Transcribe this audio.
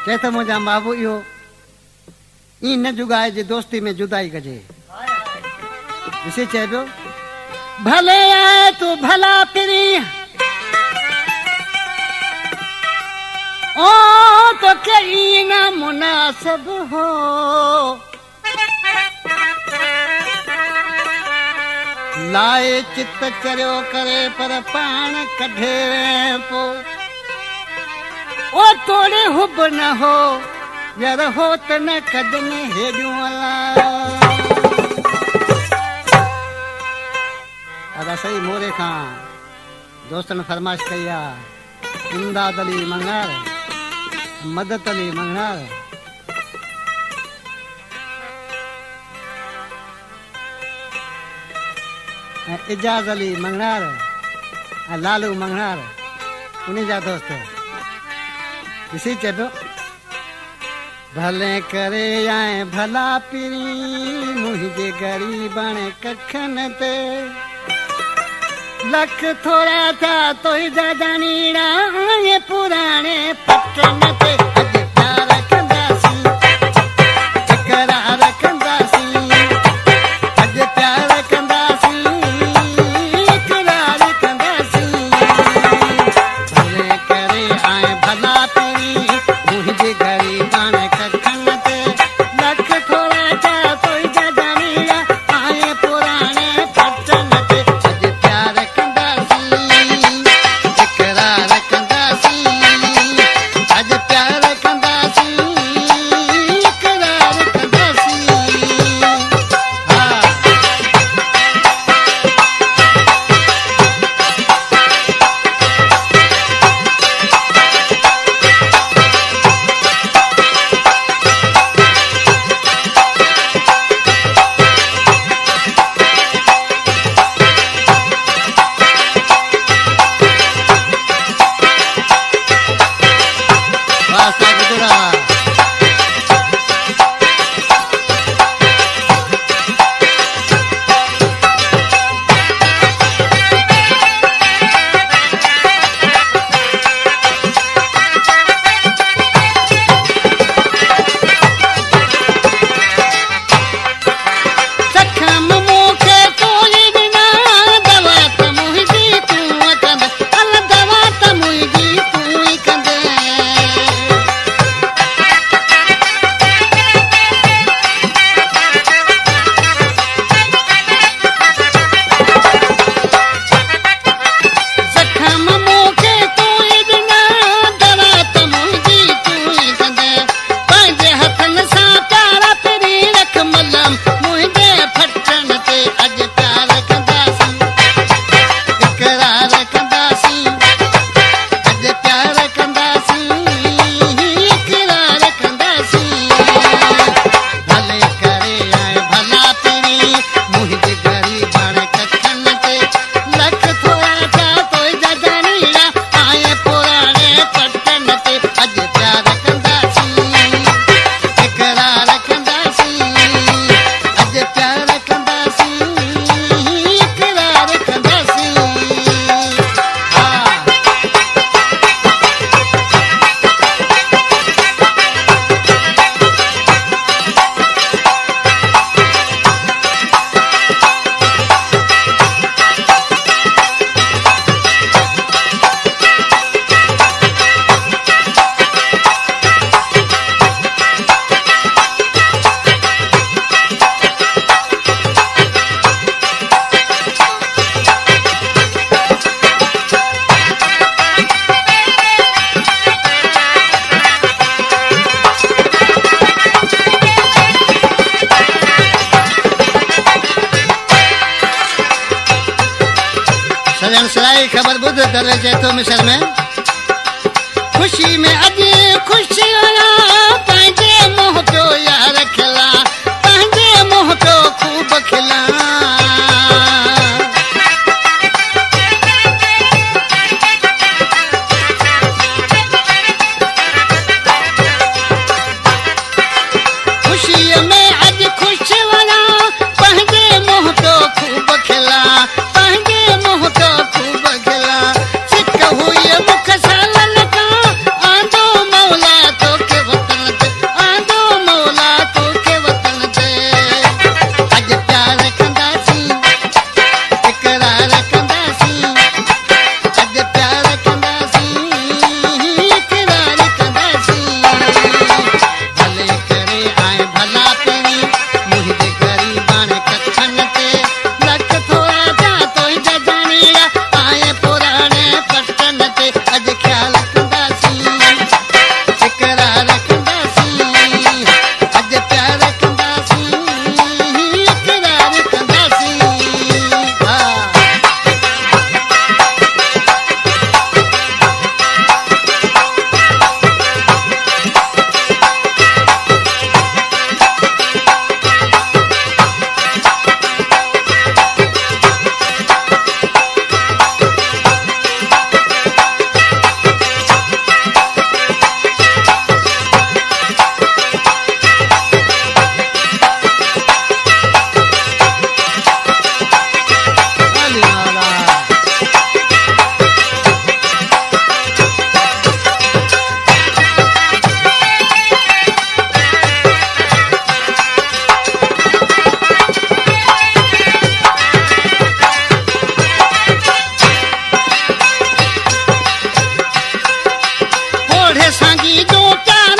चए त मुंहिंजा बाबू इहो ई न जुगाए जे दोस्ती में जुदाई कजे। ॾिसी चए पियो भले आए तू भला पिरी ओ तो कई ना मुनासिब हो लाए चित चरियो करे पर पाण कढे पो ओ तोड़े हुब न हो यार हो त न कदने हेॾियूं अला दादा सही मोरे खां दोस्तन फरमाइश कई आहे इमदाद अली मंगणार मदद अली मंगणार इजाज अली मंगणार लालू मंगणार उन्हीं जा दोस्त ॾिसी चए पियो भले करे आए भला पिरी मुंहिंजे ग़रीबण कखनि ते लख थोड़ा था तो जानीड़ा ये पुराने पटन ते अज प्यार कंदासी इकरार कंदासी अज प्यार कंदासी इकरार कंदासी भले करे आए भला तेरी मुझे गरीबान कखन ते लख थोड़ा था तो जानीड़ा आए पुराने पटन ते अज प्यार सराई खबर बुध करे चेतो मिसल में खुशी में अज खुशी आया पंहिंजे मोह पियो यार खिला पंहिंजे मोह पियो खूब खिला खुशी में अज खुशी वाला पंहिंजे मोह पियो खूब खिला पंहिंजे मोह पियो खूब खिला सिक हुई मुख सालन का आंदो मौला तो असांजी जो चार